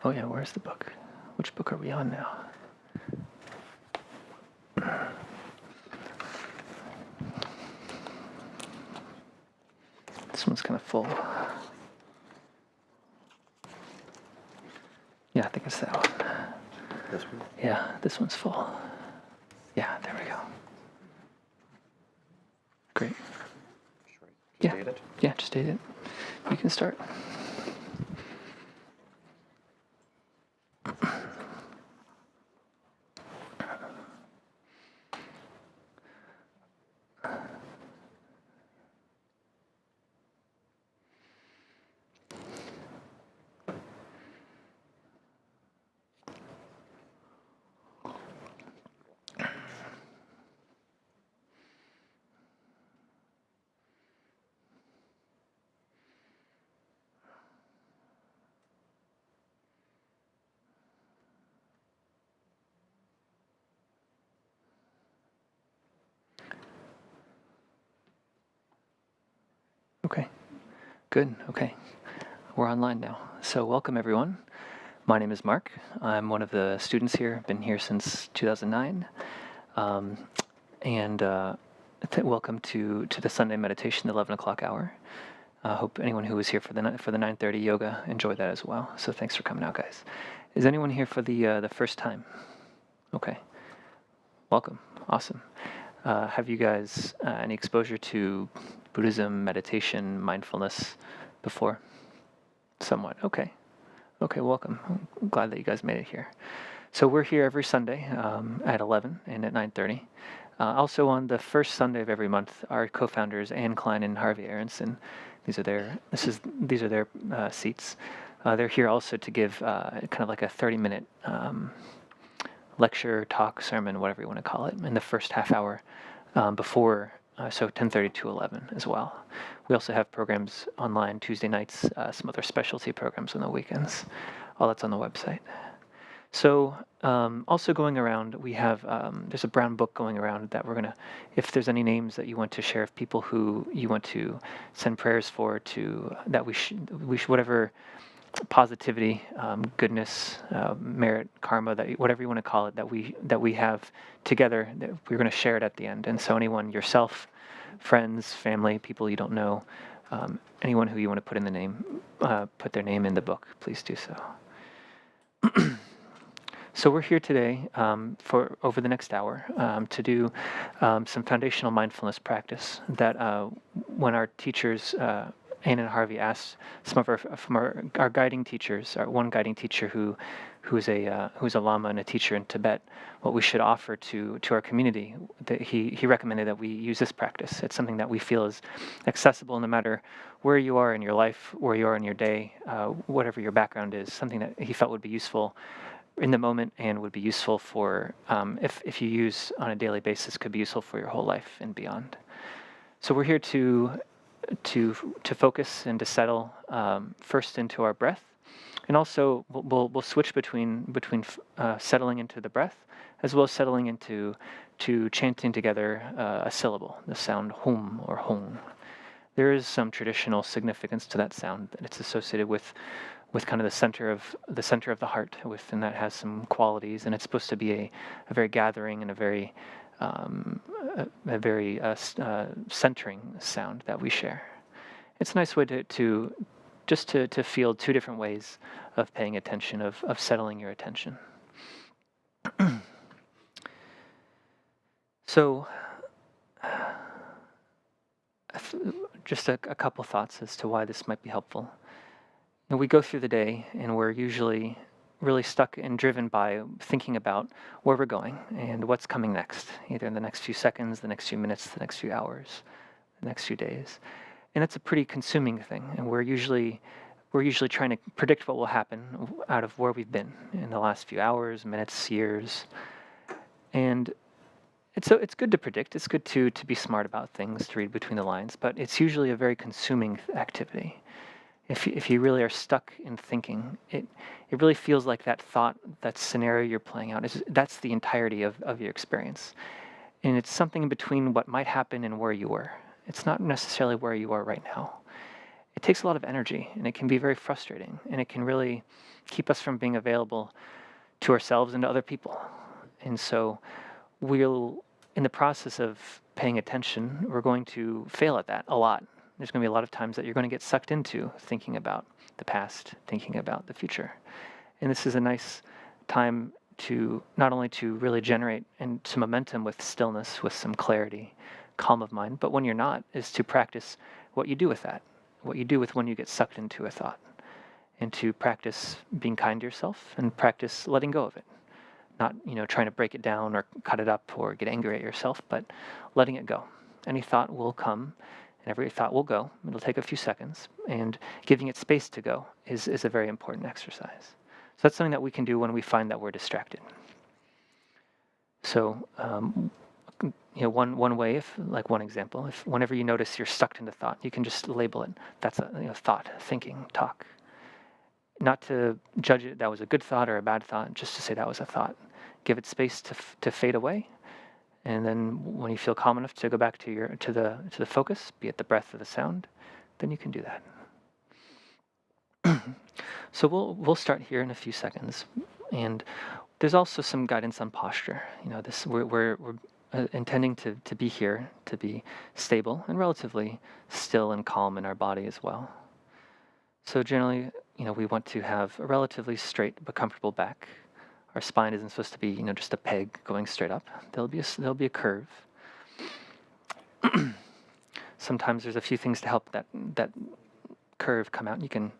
Oh yeah, where's the book? Which book are we on now? This one's kind of full. Yeah, I think it's that one. This one? Yeah, this one's full. Yeah, there we go. Great. Just date it? Yeah, just date it. You can start. Okay, good. Okay, we're online now. So welcome everyone. My name is Mark. I'm one of the students here. I've been here since 2009. Welcome to the Sunday meditation, the 11 o'clock hour. I hope anyone who was here for the 9:30 yoga enjoyed that as well. So thanks for coming out, guys. Is anyone here for the first time? Okay, welcome. Awesome. Have you guys any exposure to Buddhism, meditation, mindfulness before? Somewhat. Okay. Okay, welcome. I'm glad that you guys made it here. So we're here every Sunday at 11 and at 9:30. Also on the first Sunday of every month, our co-founders Anne Klein and Harvey Aronson, these are their seats. They're here also to give kind of like a 30-minute lecture, talk, sermon, whatever you want to call it, in the first half hour before, so 10:30 to 11 as well. We also have programs online Tuesday nights, some other specialty programs on the weekends. All that's on the website. So also going around, we have, there's a brown book going around that we're going to, if there's any names that you want to share of people who you want to send prayers for, that we should, whatever positivity, goodness, merit, karma, whatever you want to call it, that we have together, that we're going to share it at the end. And so anyone, yourself, friends, family, people you don't know, anyone who you want to put in the name, put their name in the book, please do so. So we're here today for over the next hour to do some foundational mindfulness practice that when our teachers, Anne and Harvey, asked some of our guiding teachers, our one guiding teacher who's a lama and a teacher in Tibet, what we should offer to our community. That he recommended that we use this practice. It's something that we feel is accessible no matter where you are in your life, where you are in your day, whatever your background is. Something that he felt would be useful in the moment and would be useful for if you use on a daily basis, could be useful for your whole life and beyond. So we're here to focus and to settle first into our breath, and also we'll switch between settling into the breath as well as settling into chanting together a syllable, the sound hum or hong. There is some traditional significance to that sound, that it's associated with kind of the center of the heart, and that has some qualities, and it's supposed to be a very gathering and a very centering sound that we share. It's a nice way to feel two different ways of paying attention, of settling your attention. So just a couple thoughts as to why this might be helpful. And we go through the day and we're usually really stuck and driven by thinking about where we're going and what's coming next, either in the next few seconds, the next few minutes, the next few hours, the next few days. And it's a pretty consuming thing. And we're usually trying to predict what will happen out of where we've been in the last few hours, minutes, years. And it's good to predict. It's good to be smart about things, to read between the lines, but it's usually a very consuming activity. If you really are stuck in thinking, it really feels like that thought, that scenario you're playing out, that's the entirety of your experience. And it's something in between what might happen and where you were. It's not necessarily where you are right now. it takes a lot of energy, and it can be very frustrating, and it can really keep us from being available to ourselves and to other people. And so we'll, in the process of paying attention, we're going to fail at that a lot. There's going to be a lot of times that you're going to get sucked into thinking about the past, thinking about the future. And this is a nice time to not only to really generate and some momentum with stillness, with some clarity, calm of mind, but when you're not, is to practice what you do with that, what you do with when you get sucked into a thought, and to practice being kind to yourself and practice letting go of it. Not, trying to break it down or cut it up or get angry at yourself, but letting it go. Any thought will come and every thought will go. It'll take a few seconds, and giving it space to go is a very important exercise. So that's something that we can do when we find that we're distracted. So, one way, one example, if whenever you notice you're sucked into thought, you can just label it. That's a thought, thinking, talk. Not to judge it, that was a good thought or a bad thought, just to say that was a thought. Give it space to fade away, and then when you feel calm enough to go back to the focus, be it the breath or the sound, then you can do that. So we'll start here in a few seconds, and there's also some guidance on posture. This we're intending to be here, to be stable and relatively still and calm in our body as well. So generally, we want to have a relatively straight but comfortable back. Our spine isn't supposed to be, just a peg going straight up. There'll be a curve. Sometimes there's a few things to help that curve come out. You can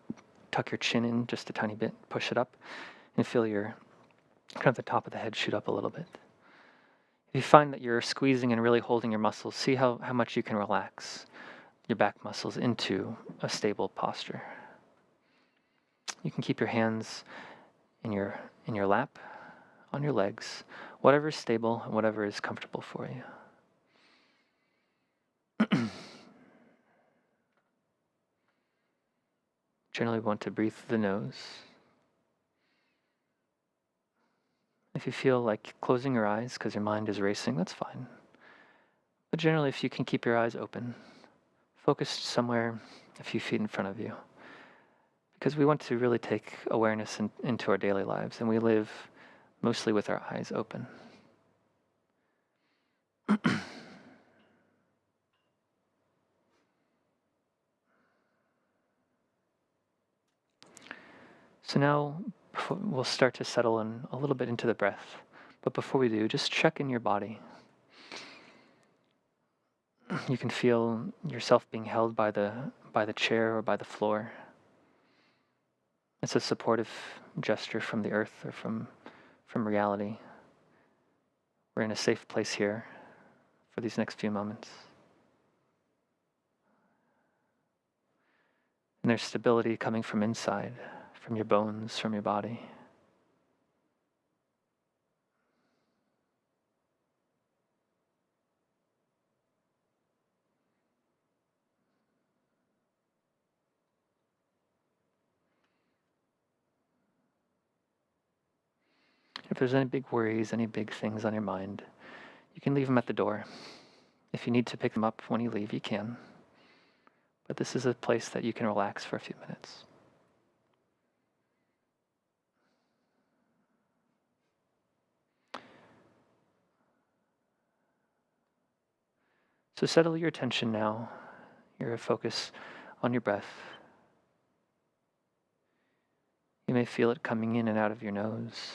tuck your chin in just a tiny bit, push it up, and feel your the top of the head shoot up a little bit. If you find that you're squeezing and really holding your muscles, see how much you can relax your back muscles into a stable posture. You can keep your hands in your lap, on your legs, whatever is stable and whatever is comfortable for you. Generally, we want to breathe through the nose. If you feel like closing your eyes because your mind is racing, that's fine. But generally, if you can keep your eyes open, focused somewhere a few feet in front of you, because we want to really take awareness into our daily lives, and we live mostly with our eyes open. So now we'll start to settle in a little bit into the breath. But before we do, just check in your body. You can feel yourself being held by the chair or by the floor. It's a supportive gesture from the earth or from reality. We're in a safe place here for these next few moments. And there's stability coming from inside, from your bones, from your body. If there's any big worries, any big things on your mind, you can leave them at the door. If you need to pick them up when you leave, you can. But this is a place that you can relax for a few minutes. So settle your attention now, your focus on your breath. You may feel it coming in and out of your nose.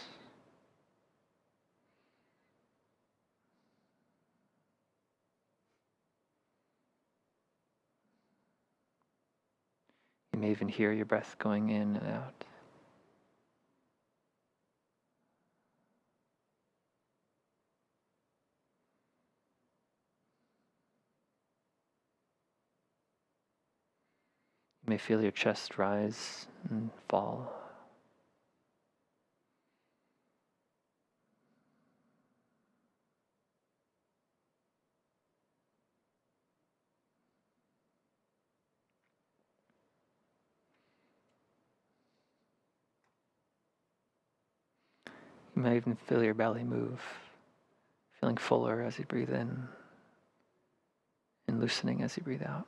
You may even hear your breath going in and out. You may feel your chest rise and fall. You may even feel your belly move, feeling fuller as you breathe in and loosening as you breathe out.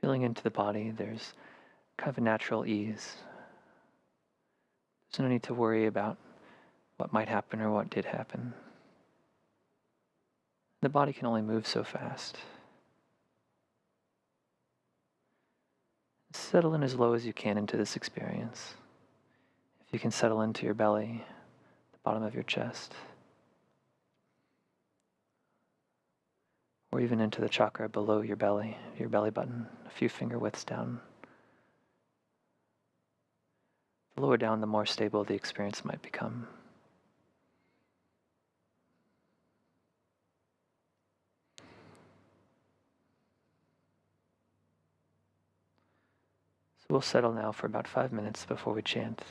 Feeling into the body, there's kind of a natural ease. There's no need to worry about what might happen or what did happen. The body can only move so fast. Settle in as low as you can into this experience. If you can settle into your belly, the bottom of your chest, or even into the chakra below your belly button, a few finger widths down. The lower down, the more stable the experience might become. So we'll settle now for about 5 minutes before we chant.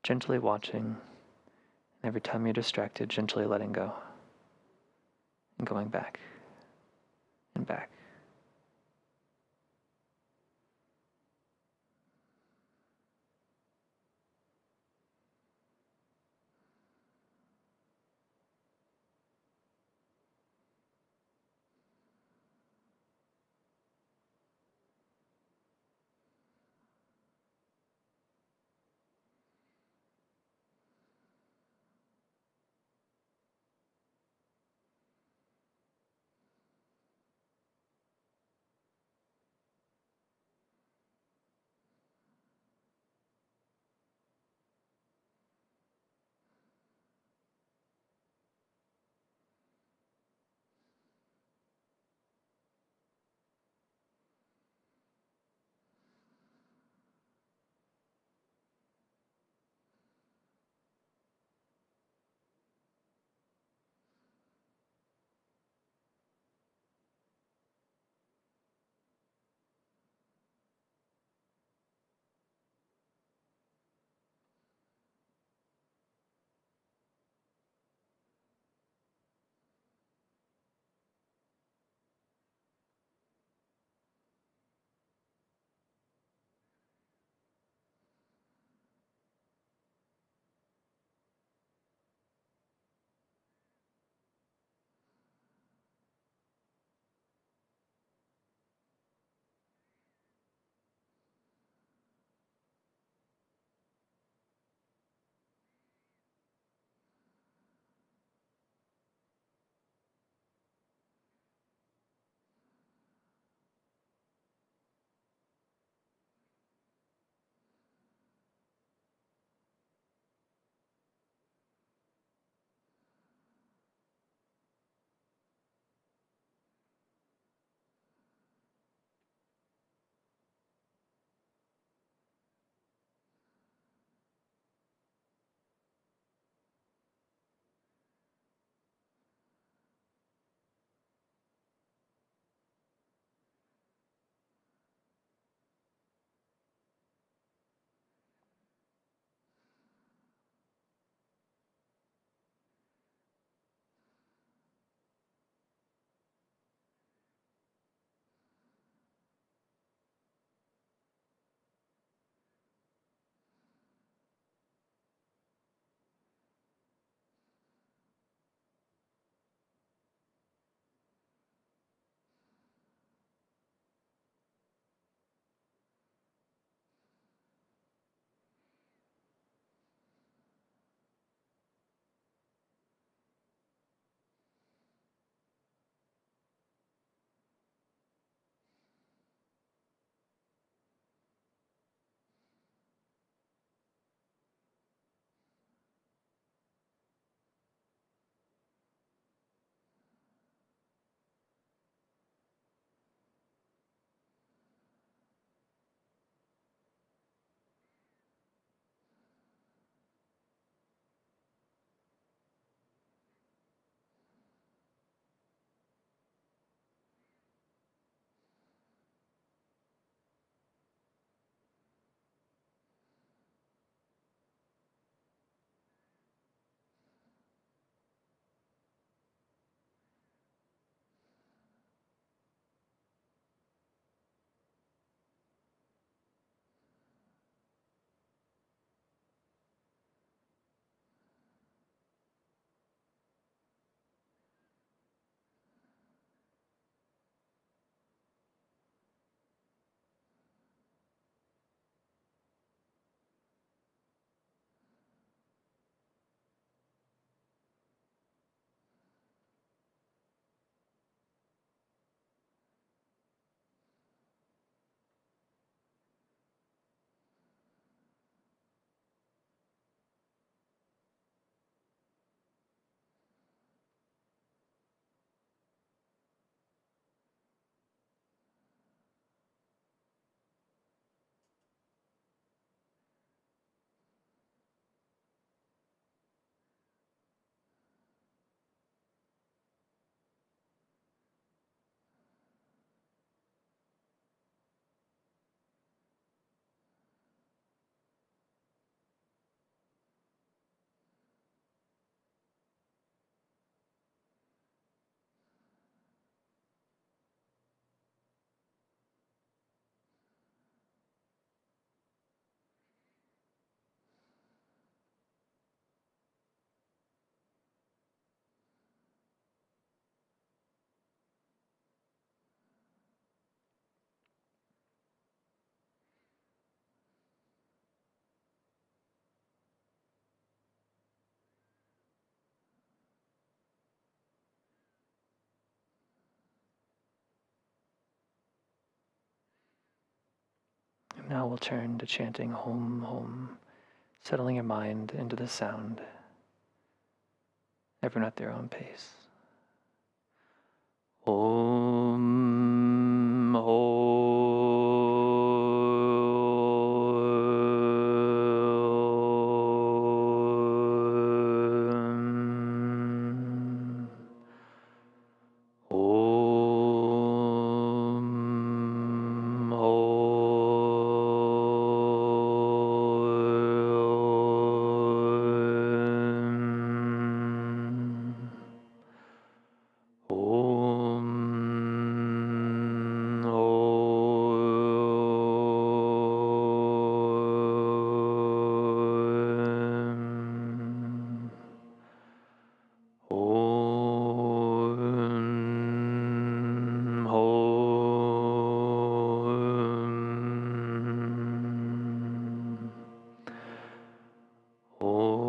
Gently watching, and every time you're distracted, gently letting go, and going back, and back. Now we'll turn to chanting Hom Hom, settling your mind into the sound, everyone at their own pace. Om Om. Om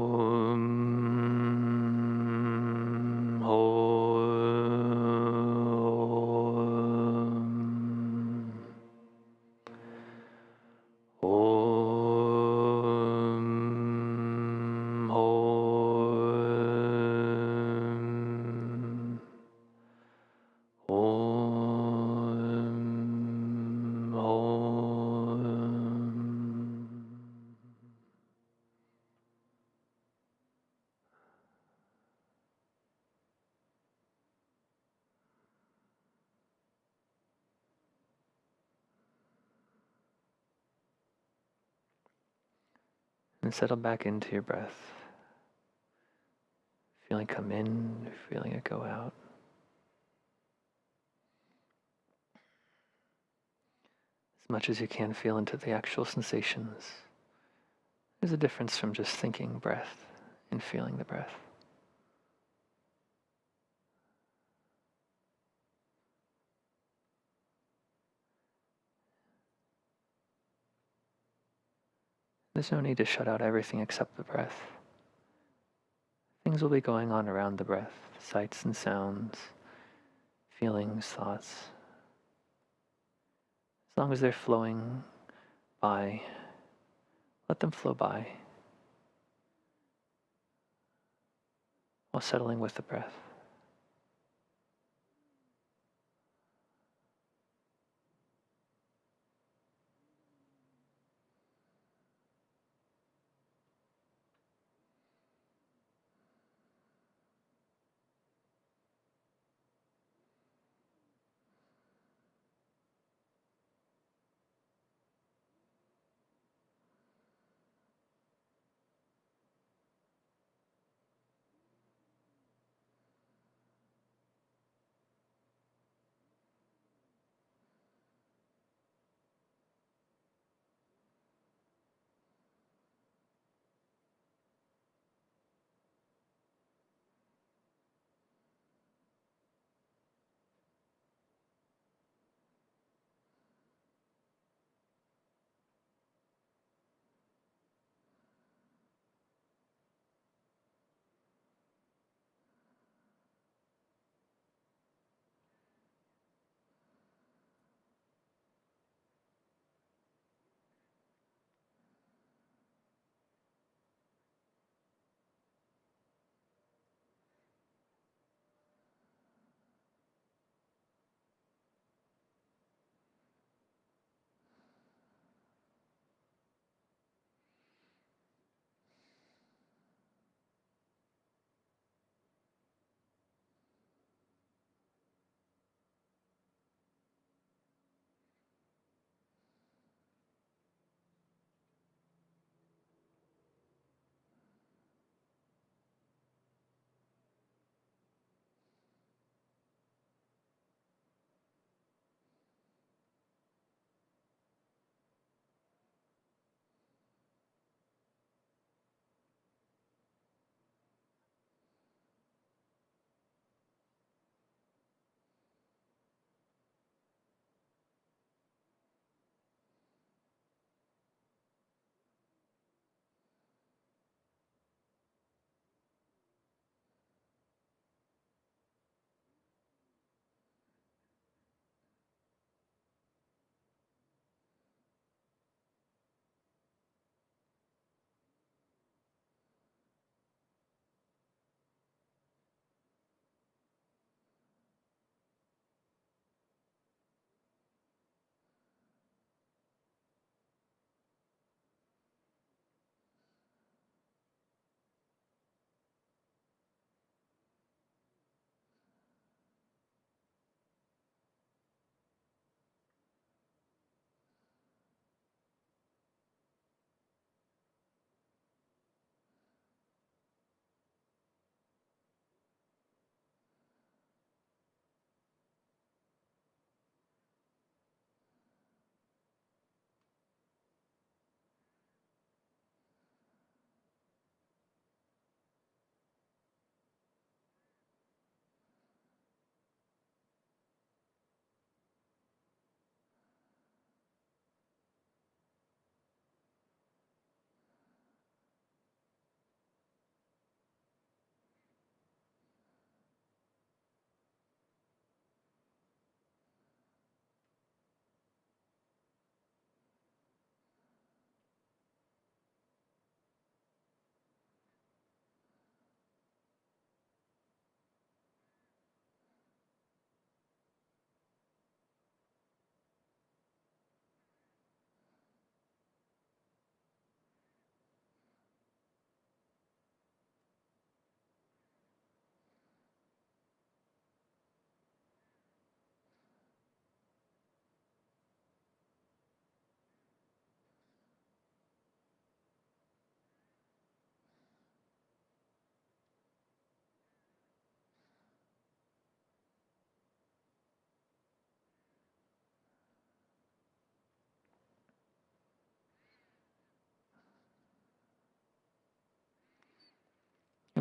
and settle back into your breath. Feeling come in, feeling it go out. As much as you can feel into the actual sensations. There's a difference from just thinking breath and feeling the breath. There's no need to shut out everything except the breath. Things will be going on around the breath, sights and sounds, feelings, thoughts. As long as they're flowing by, let them flow by while settling with the breath.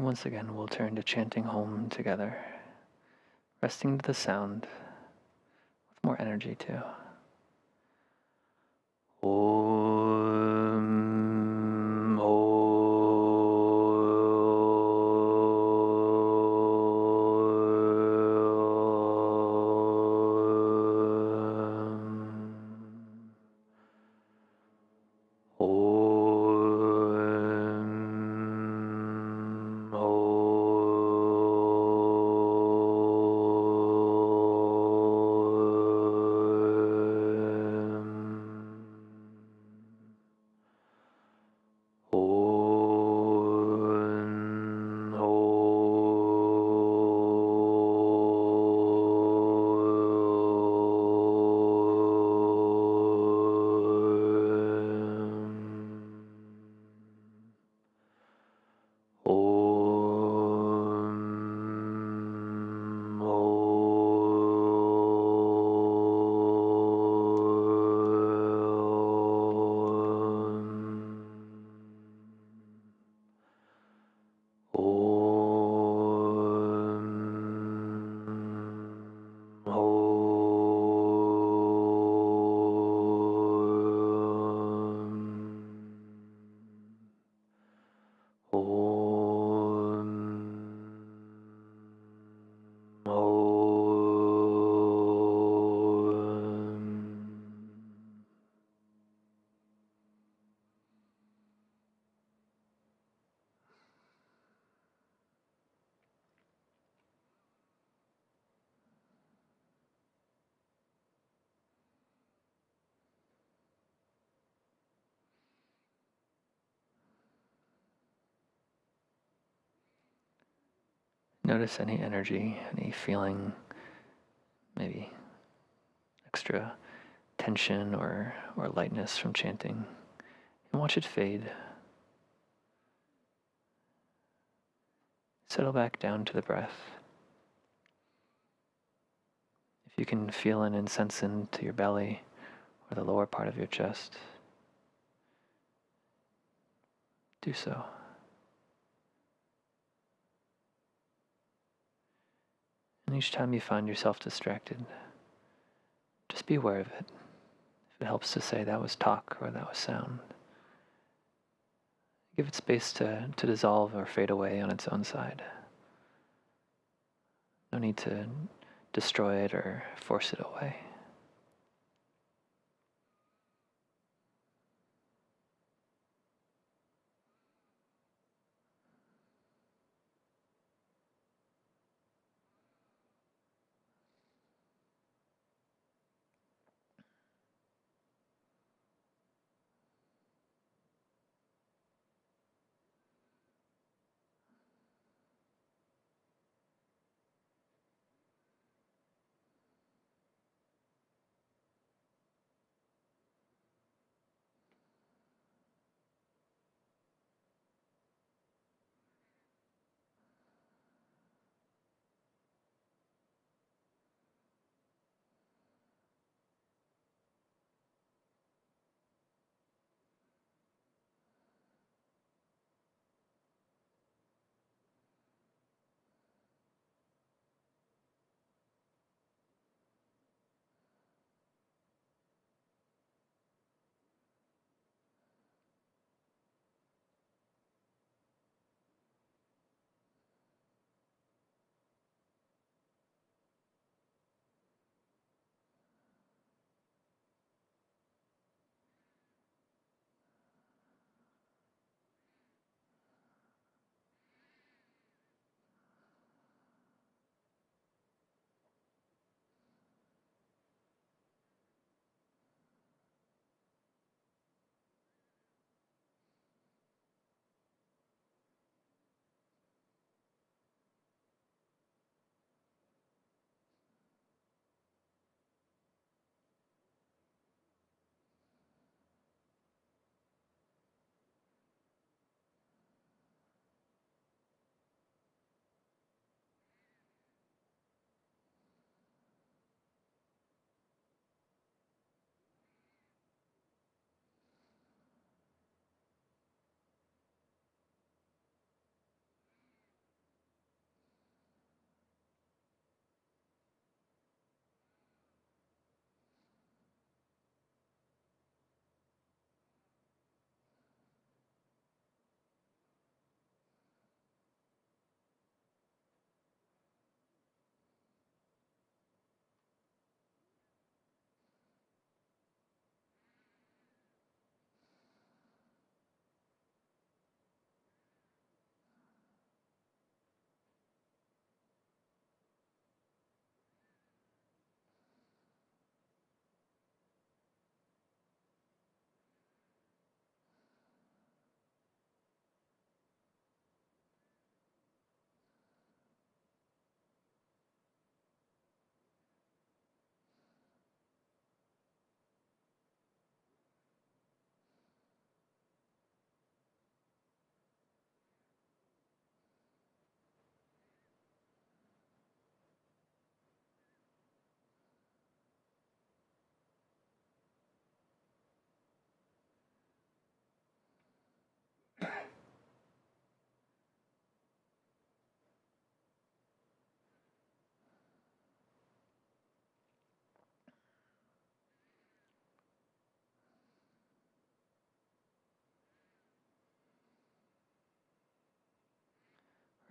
And once again, we'll turn to chanting home together, resting to the sound with more energy too. Om, Notice any energy, any feeling, maybe extra tension or lightness from chanting, and watch it fade. Settle back down to the breath. If you can feel an incense into your belly or the lower part of your chest, do so. And each time you find yourself distracted, just be aware of it. If it helps to say that was talk or that was sound, give it space to dissolve or fade away on its own side. No need to destroy it or force it away.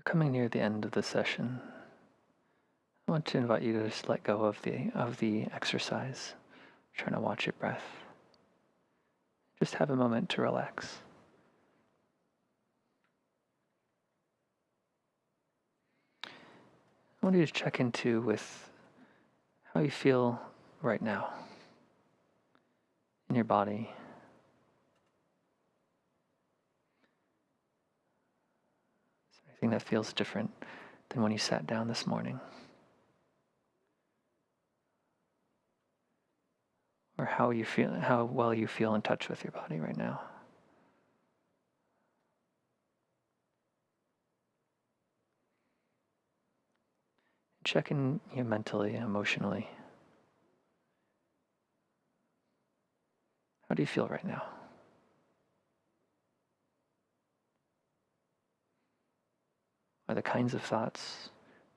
We're coming near the end of the session. I want to invite you to just let go of the exercise, trying to watch your breath. Just have a moment to relax. I want you to check into with how you feel right now in your body. Is there anything that feels different than when you sat down this morning? Or how well you feel in touch with your body right now? Check in mentally and emotionally. How do you feel right now? Are the kinds of thoughts,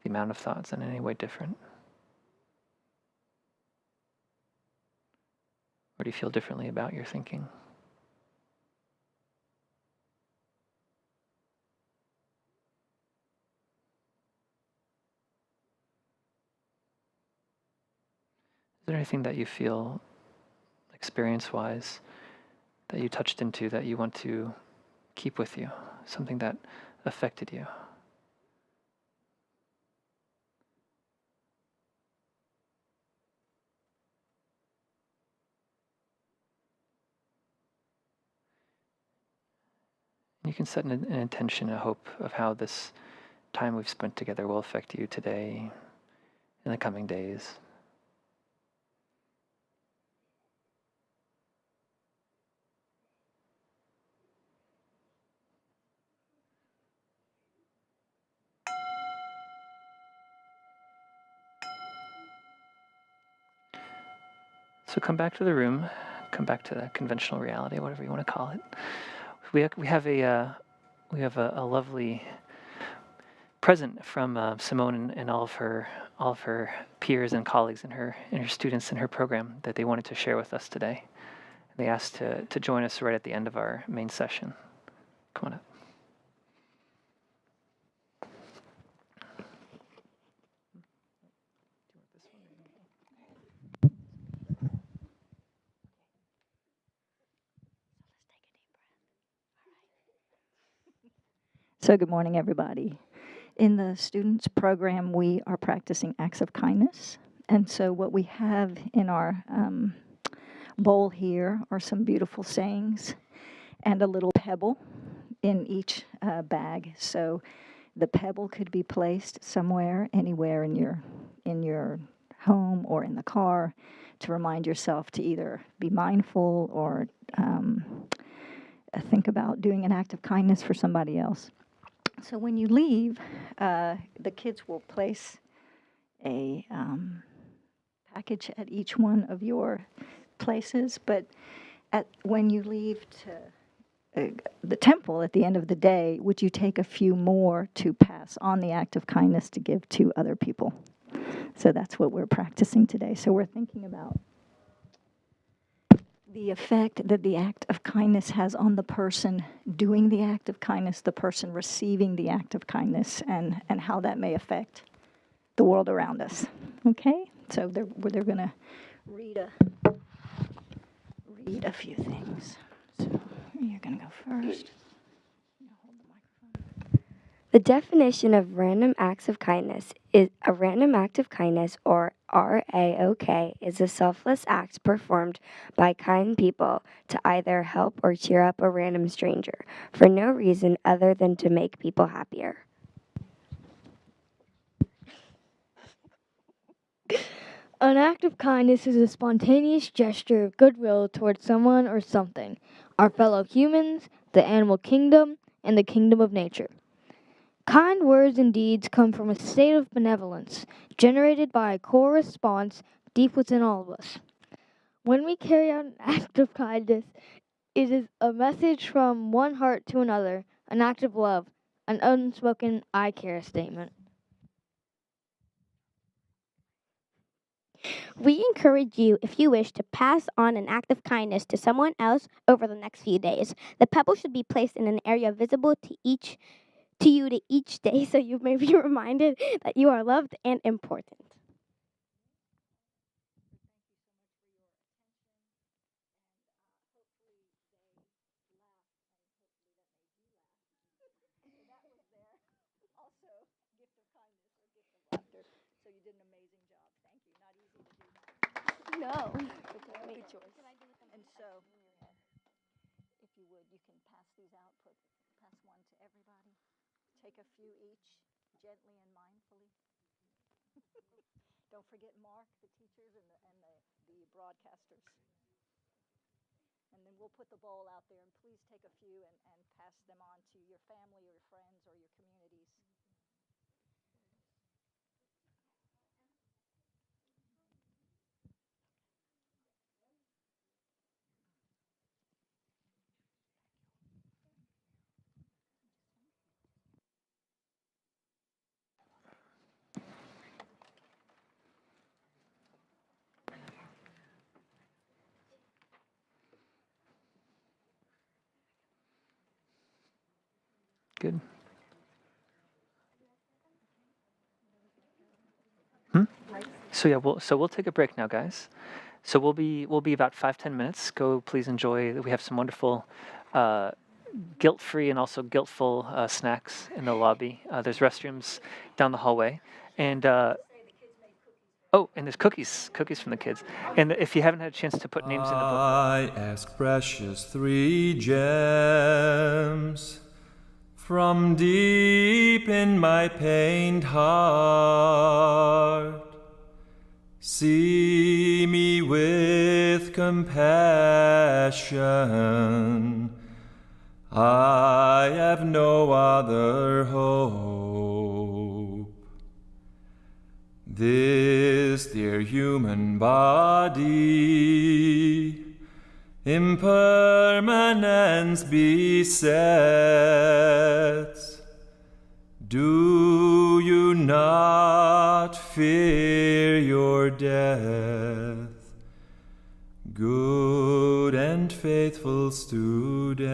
the amount of thoughts in any way different? Or do you feel differently about your thinking? Is there anything that you feel, experience-wise, that you touched into that you want to keep with you? Something that affected you? You can set an intention, a hope of how this time we've spent together will affect you today, in the coming days. So come back to the room, come back to the conventional reality, whatever you want to call it. We have a lovely present from Simone and all of her peers and colleagues and her students in her program that they wanted to share with us today. They asked to join us right at the end of our main session. Come on up. So good morning, everybody. In the students program, we are practicing acts of kindness. And so what we have in our bowl here are some beautiful sayings and a little pebble in each bag. So the pebble could be placed somewhere, anywhere in your home or in the car, to remind yourself to either be mindful or think about doing an act of kindness for somebody else. So when you leave, the kids will place a package at each one of your places, but when you leave to the temple at the end of the day, would you take a few more to pass on the act of kindness to give to other people? So that's what we're practicing today. So we're thinking about the effect that the act of kindness has on the person doing the act of kindness, the person receiving the act of kindness, and how that may affect the world around us. Okay? So they're going to read a few things. So you're going to go first. Hold the microphone. The definition of random acts of kindness is a random act of kindness, or RAOK, is a selfless act performed by kind people to either help or cheer up a random stranger for no reason other than to make people happier. An act of kindness is a spontaneous gesture of goodwill towards someone or something, our fellow humans, the animal kingdom, and the kingdom of nature. Kind words and deeds come from a state of benevolence, generated by a core response deep within all of us. When we carry out an act of kindness, it is a message from one heart to another, an act of love, an unspoken I care statement. We encourage you, if you wish, to pass on an act of kindness to someone else over the next few days. The pebble should be placed in an area visible to each to you to each day so you may be reminded that you are loved and important. So you did an amazing job. Thank you. Not easy to do that. No. Good choice. And so, if you would, you can pass these out. Pass one to everybody. Take a few each, gently and mindfully. Don't forget Mark, the teachers, and the broadcasters. And then we'll put the bowl out there, and please take a few and pass them on to your family or your friends or your communities. Good. So yeah, we'll take a break now, guys. So we'll be about 5-10 minutes. Go, please enjoy. We have some wonderful, guilt-free and also guiltful snacks in the lobby. There's restrooms down the hallway, and oh, and there's cookies from the kids. And if you haven't had a chance to put names in the book, I ask precious 3 gems from deep in my pained heart. See me with compassion. I have no other hope. This dear human body, impermanence besets. Do you not fear your death, good and faithful student?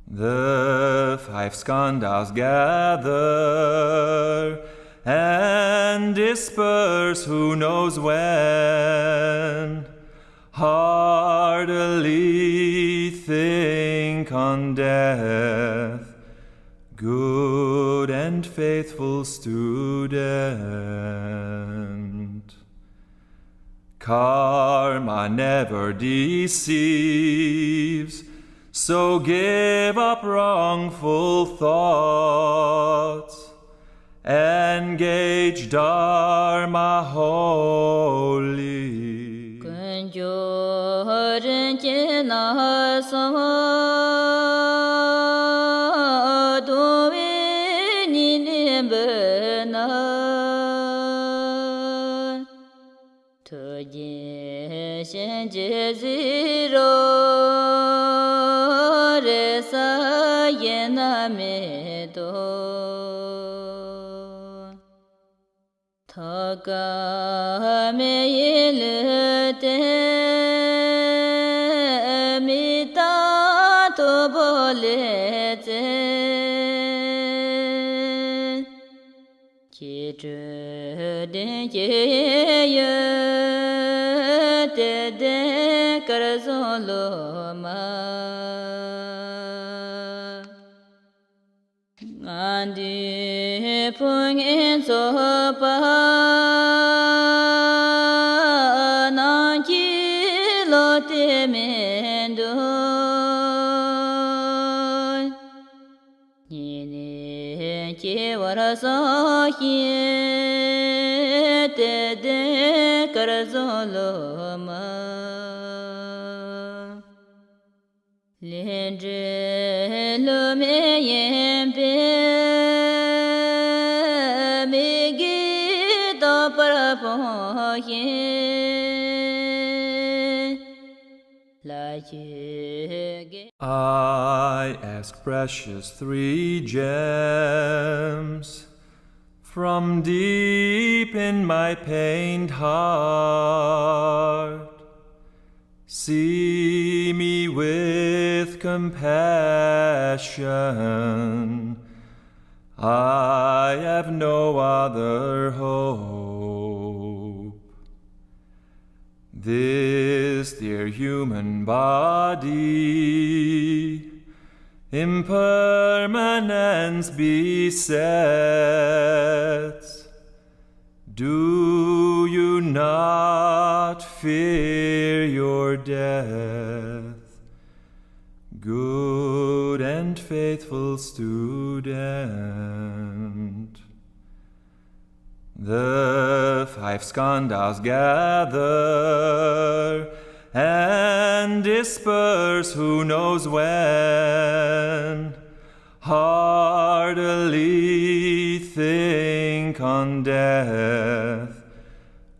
The 5 skandhas gather and disperse who knows when. Heartily think on death, good and faithful student. Karma never deceives, so give up wrongful thoughts. Engage Dharma wholly. I ask precious 3 gems from deep in my pained heart. See me with compassion. I have no other hope. This dear human body impermanence besets. Do you not fear your death, good and faithful student? The 5 skandhas gather and disperse who knows when. Heartily think on death,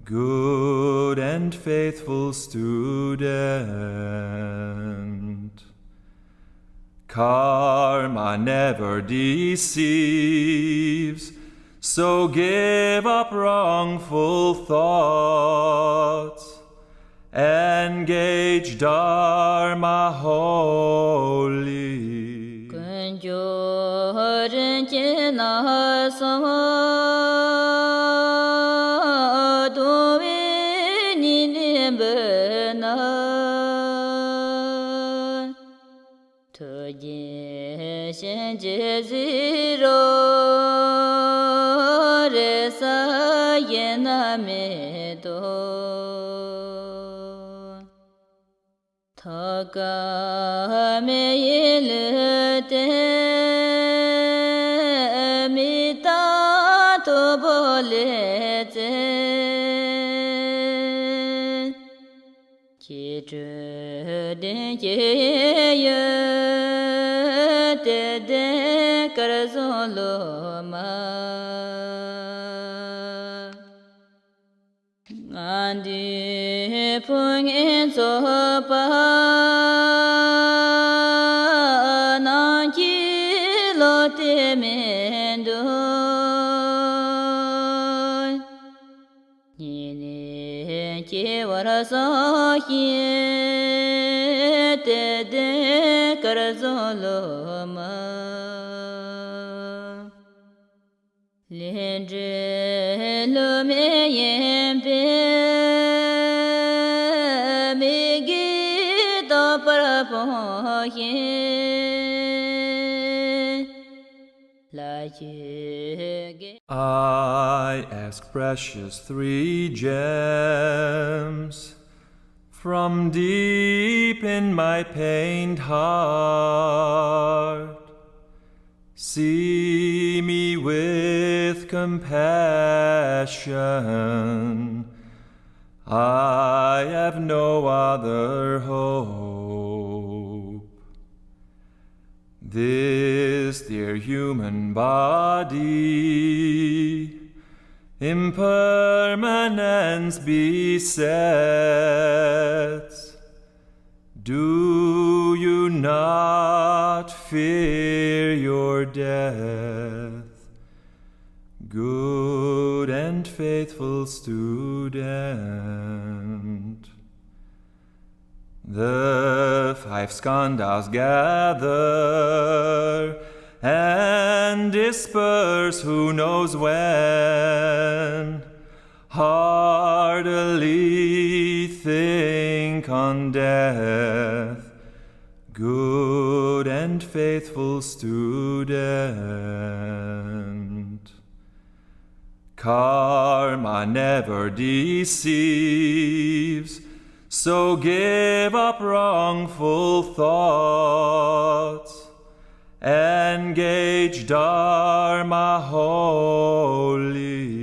good and faithful student. Karma never deceives, so give up wrongful thoughts. Engage Dharma wholly. I ask precious 3 gems from deep in my pained heart. See me with compassion. I have no other hope. This dear human body impermanence besets. Do you not fear your death, good and faithful student? The 5 skandhas gather and disperse who knows when. Heartily think on death, good and faithful student. Karma never deceives, so give up wrongful thoughts. Engage Dharma wholly.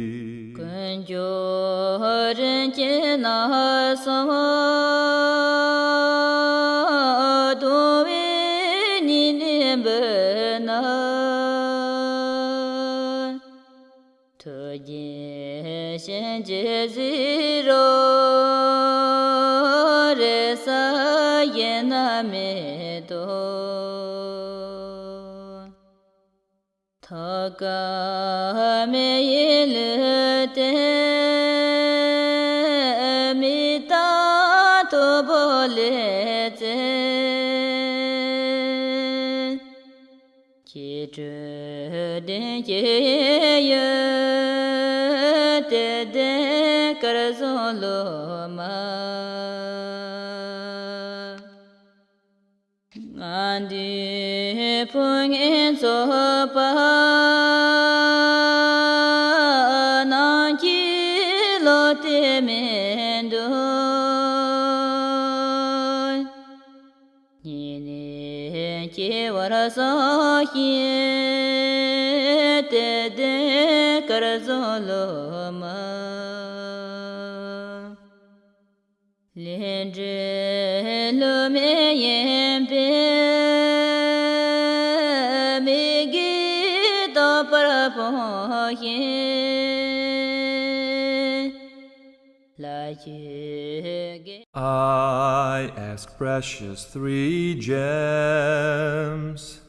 I ask precious three gems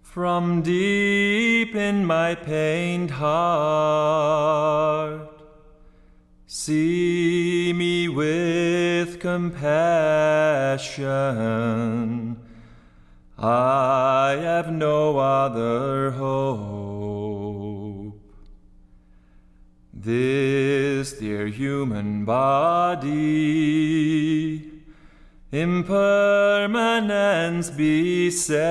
from deep in my pained heart. See me with compassion. I have no other hope. This dear human body, impermanence besets.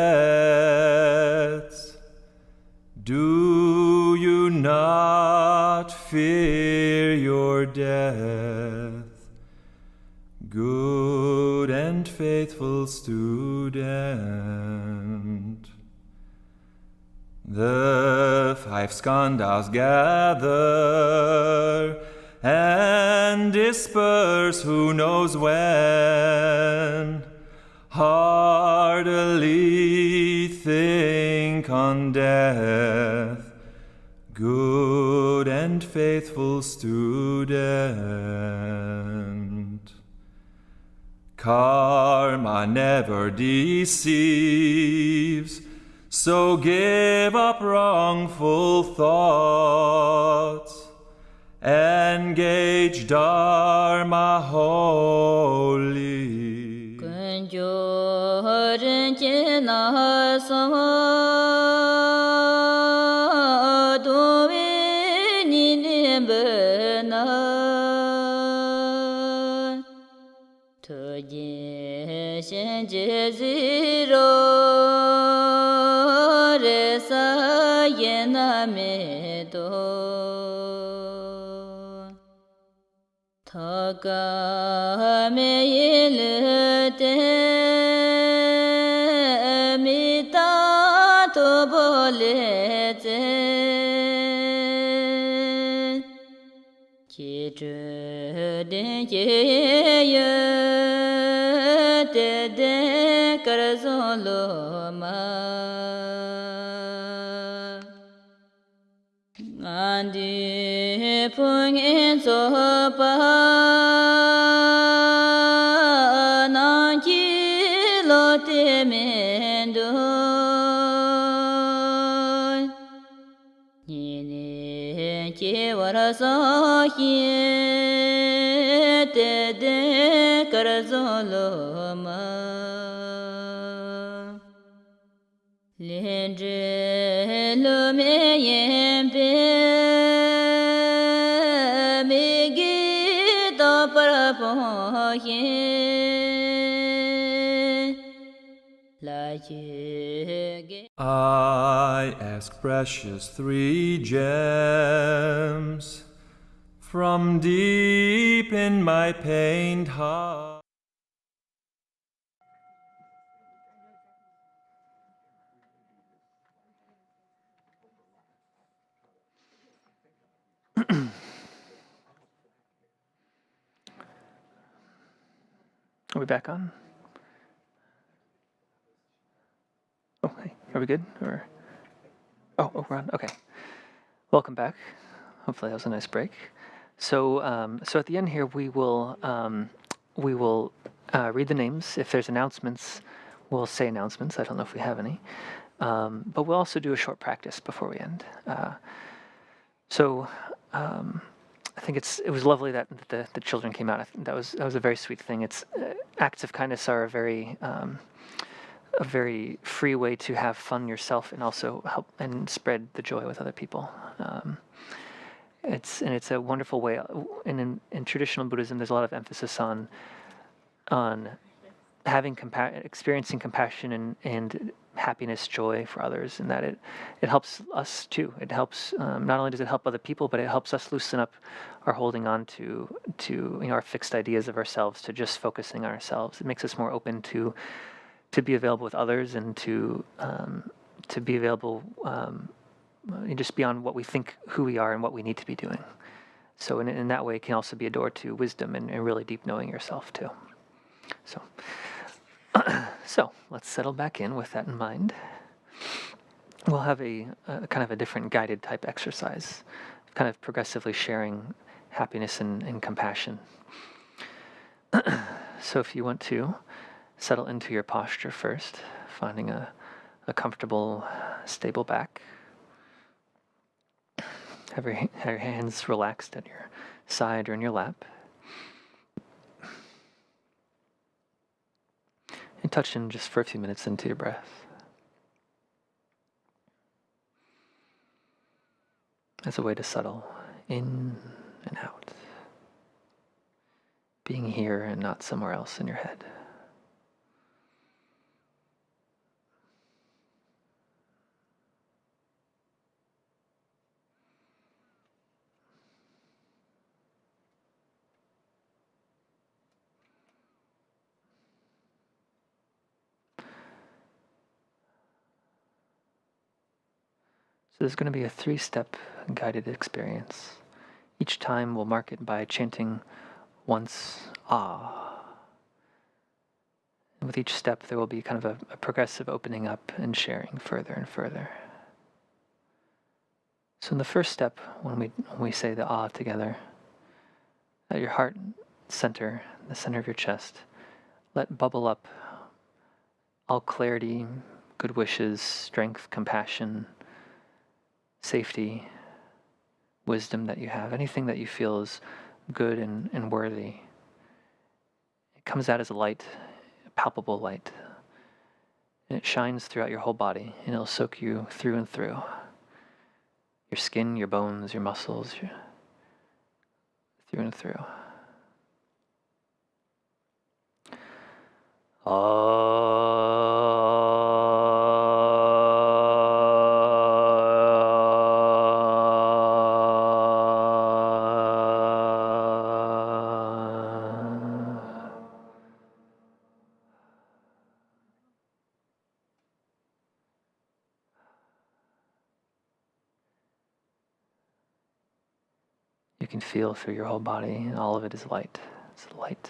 Do you not fear your death, good and faithful student? The five skandhas gather and disperse who knows when. Heartily think on death, good and faithful student. Karma never deceives, so give up wrongful thoughts. Engage Dharma wholly. I ask precious three gems from deep in my pained heart. Are we back on? Oh, hey, are we good? Or we're on. Okay. Welcome back. Hopefully that was a nice break. So at the end here, we will read the names. If there's announcements, we'll say announcements. I don't know if we have any, but we'll also do a short practice before we end. I think it was lovely that the children came out. I think that was a very sweet thing. It's acts of kindness are a very a very free way to have fun yourself and also help and spread the joy with other people. It's a wonderful way. In traditional Buddhism, there's a lot of emphasis on having experiencing compassion and happiness, joy for others, and that it helps us too. It helps, not only does it help other people, but it helps us loosen up our holding on to our fixed ideas of ourselves, to just focusing on ourselves. It makes us more open to be available with others, and to be available just beyond what we think who we are and what we need to be doing. So in that way, it can also be a door to wisdom and really deep knowing yourself too. So. So let's settle back in with that in mind. We'll have a kind of a different guided type exercise, kind of progressively sharing happiness and compassion. So if you want to settle into your posture first, finding a comfortable, stable back. Have your hands relaxed at your side or in your lap. And touch in just for a few minutes into your breath. As a way to settle in and out. Being here and not somewhere else in your head. So there's going to be a 3-step guided experience. Each time we'll mark it by chanting once, ah. And with each step there will be kind of a progressive opening up and sharing further and further. So in the first step, when we say the ah together, at your heart center, the center of your chest, let bubble up all clarity, good wishes, strength, compassion, safety, wisdom that you have, anything that you feel is good and worthy. It comes out as a light, a palpable light, and it shines throughout your whole body, and it'll soak you through and through. Your skin, your bones, your muscles, through and through. You can feel through your whole body, and all of it is light. It's light.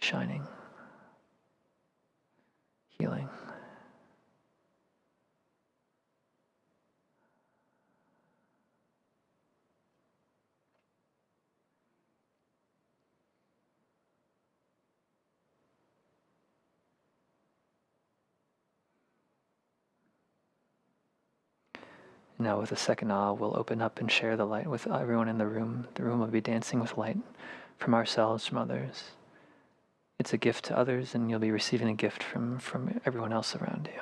Shining. Healing. Now with the second ah, we'll open up and share the light with everyone in the room. The room will be dancing with light from ourselves, from others. It's a gift to others, and you'll be receiving a gift from everyone else around you.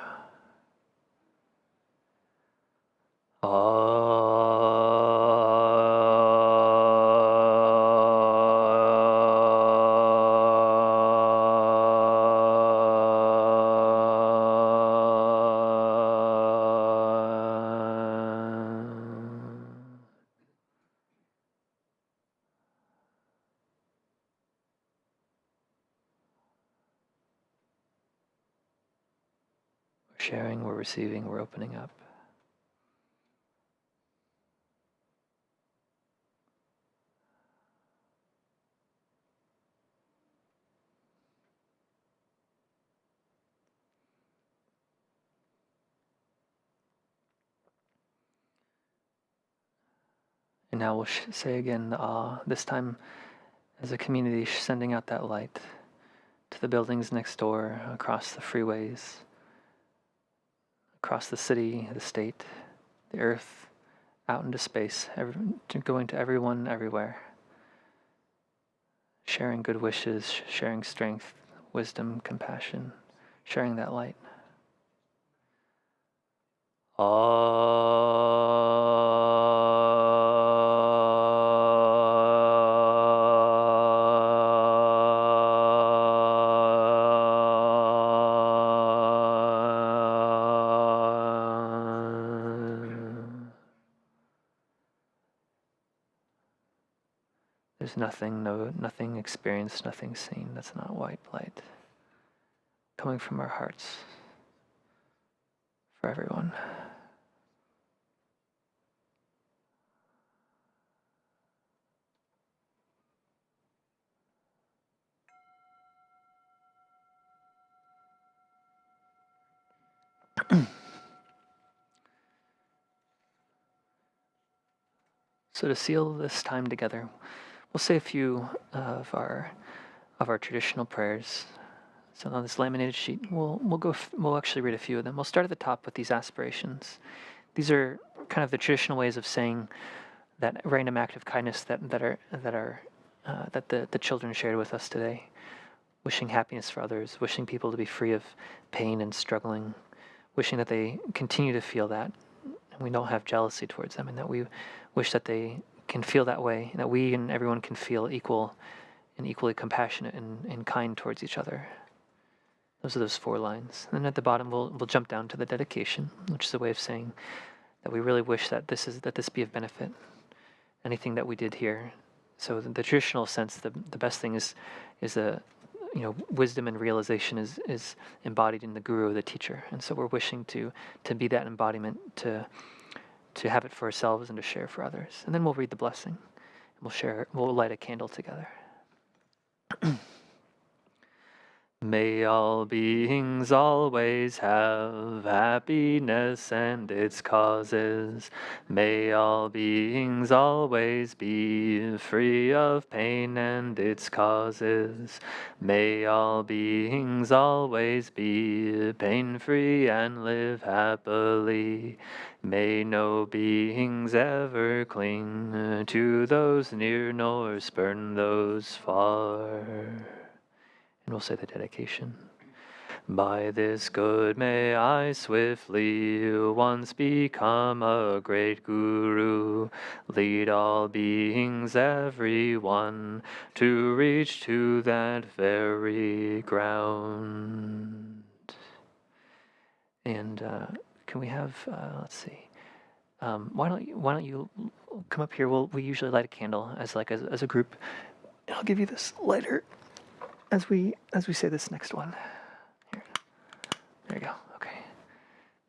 We're sharing, we're receiving, we're opening up. And now we'll say again the ah, this time as a community, sending out that light to the buildings next door, across the freeways, across the city, the state, the earth, out into space, going to everyone, everywhere. sharing good wishes, sharing strength, wisdom, compassion, sharing that light. There's nothing experienced, nothing seen that's not white light coming from our hearts for everyone. So to seal this time together, we'll say a few of our traditional prayers. So on this laminated sheet, we'll actually read a few of them. We'll start at the top with these aspirations. These are kind of the traditional ways of saying that random act of kindness that the children shared with us today. Wishing happiness for others, wishing people to be free of pain and struggling, wishing that they continue to feel that, and we don't have jealousy towards them, and that we wish that they can feel that way, that we and everyone can feel equal and equally compassionate and kind towards each other. Those are those 4 lines. And then at the bottom, we'll jump down to the dedication, which is a way of saying that we really wish that this be of benefit. Anything that we did here. So the traditional sense, the best thing is the wisdom and realization is embodied in the guru, the teacher, and so we're wishing to be that embodiment, to have it for ourselves and to share for others. And then we'll read the blessing. We'll light a candle together. May all beings always have happiness and its causes. May all beings always be free of pain and its causes. May all beings always be pain-free and live happily. May no beings ever cling to those near nor spurn those far. And we'll say the dedication. By this good may I swiftly once become a great guru, lead all beings, every one, to reach to that very ground. And can we have, let's see, why don't you come up here? We usually light a candle as a group. And I'll give you this lighter as we say this next one. Here. There you go. Okay.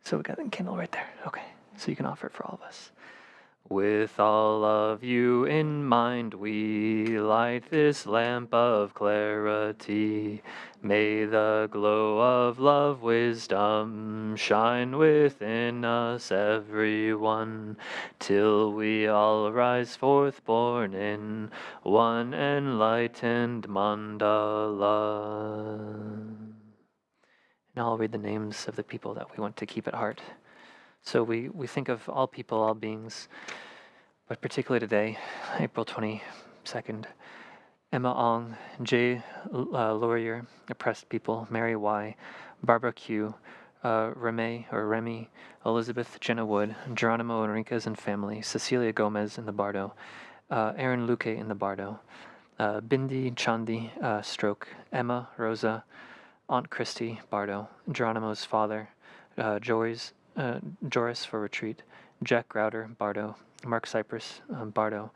So we got the candle right there. Okay. So you can offer it for all of us. With all of you in mind, we light this lamp of clarity. May the glow of love, wisdom shine within us, everyone, till we all rise forth born in one enlightened mandala. And I'll read the names of the people that we want to keep at heart. So we think of all people, all beings, but particularly today, April 22nd, Emma Ong, Jay Laurier, Oppressed People, Mary Y, Barbara Q, Remy, Elizabeth Jenna Wood, Geronimo Enriquez and family, Cecilia Gomez in the Bardo, Aaron Luque in the Bardo, Bindi Chandi, Stroke, Emma Rosa, Aunt Christy, Bardo, Geronimo's father, Joris for Retreat, Jack Grouder, Bardo, Mark Cypress, Bardo,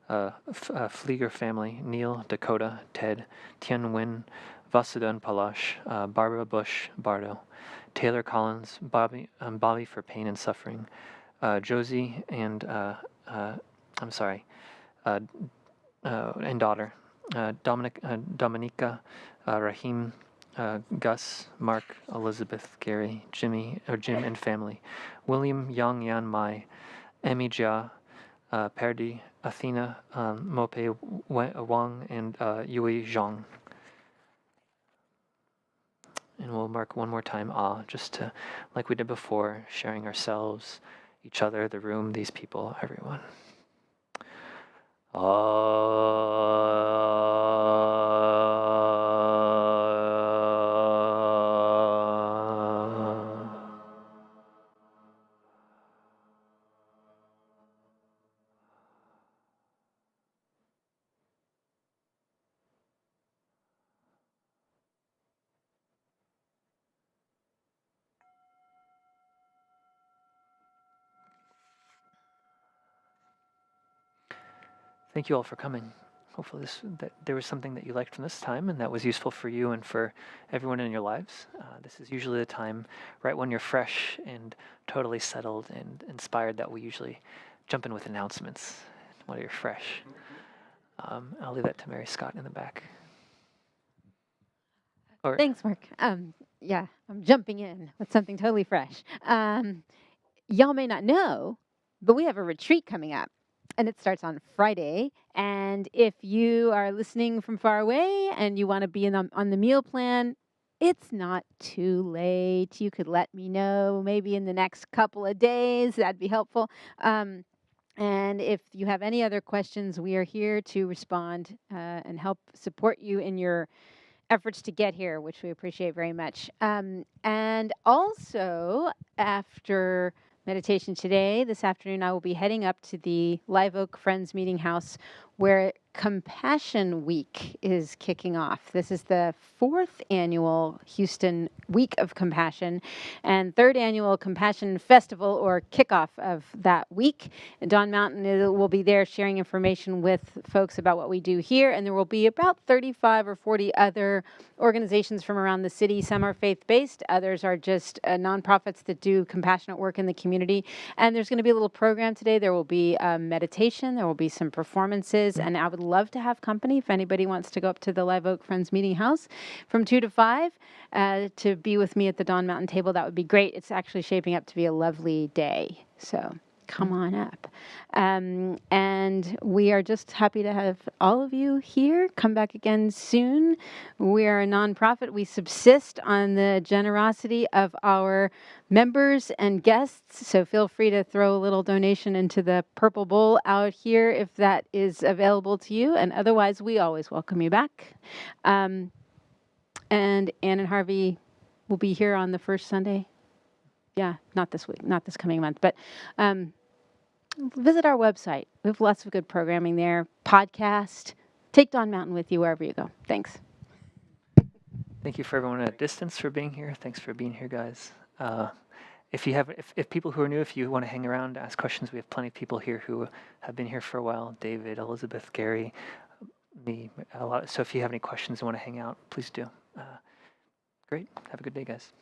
Flieger family, Neil, Dakota, Ted, Tien Nguyen, Vasudan Palash, Barbara Bush, Bardo, Taylor Collins, Bobby for pain and suffering, Josie and and daughter, Dominica, Rahim, Gus, Mark, Elizabeth, Gary, Jim and family, William, Yang Yan Mai, Emmy Jia, Perdi, Athena, Mope Wang, and Yui Zhang. And we'll mark one more time, just to, like we did before, sharing ourselves, each other, the room, these people, everyone. Thank you all for coming. Hopefully that there was something that you liked from this time and that was useful for you and for everyone in your lives. This is usually the time right when you're fresh and totally settled and inspired that we usually jump in with announcements while you're fresh. I'll leave that to Mary Scott in the back. Or Thanks, Mark. Yeah, I'm jumping in with something totally fresh. Y'all may not know, but we have a retreat coming up, and it starts on Friday. And if you are listening from far away and you want to be on the meal plan, it's not too late. You could let me know maybe in the next couple of days. That'd be helpful. And if you have any other questions, we are here to respond and help support you in your efforts to get here, which we appreciate very much. And also, after meditation today, this afternoon, I will be heading up to the Live Oak Friends Meeting House where Compassion Week is kicking off. This is the 4th annual Houston Week of Compassion and 3rd annual Compassion Festival or kickoff of that week. And Don Mountain will be there sharing information with folks about what we do here. And there will be about 35 or 40 other organizations from around the city. Some are faith-based, others are just nonprofits that do compassionate work in the community. And there's going to be a little program today. There will be meditation, there will be some performances, and I would love to have company if anybody wants to go up to the Live Oak Friends Meeting House from 2 to 5 to be with me at the Dawn Mountain table. That would be great. It's actually shaping up to be a lovely day. So come on up. And we are just happy to have all of you here. Come back again soon. We are a nonprofit. We subsist on the generosity of our members and guests. So feel free to throw a little donation into the purple bowl out here if that is available to you. And otherwise, we always welcome you back. And Ann and Harvey will be here on the first Sunday. Yeah, not this week, not this coming month, but visit our website. We have lots of good programming there. Podcast. Take Dawn Mountain with you wherever you go. Thanks. thank you for everyone at a distance for being here. Thanks for being here, guys. If people who are new, if you want to hang around, ask questions, we have plenty of people here who have been here for a while. David, Elizabeth, Gary, me, a lot. So if you have any questions and want to hang out, please do. Great. Have a good day, guys.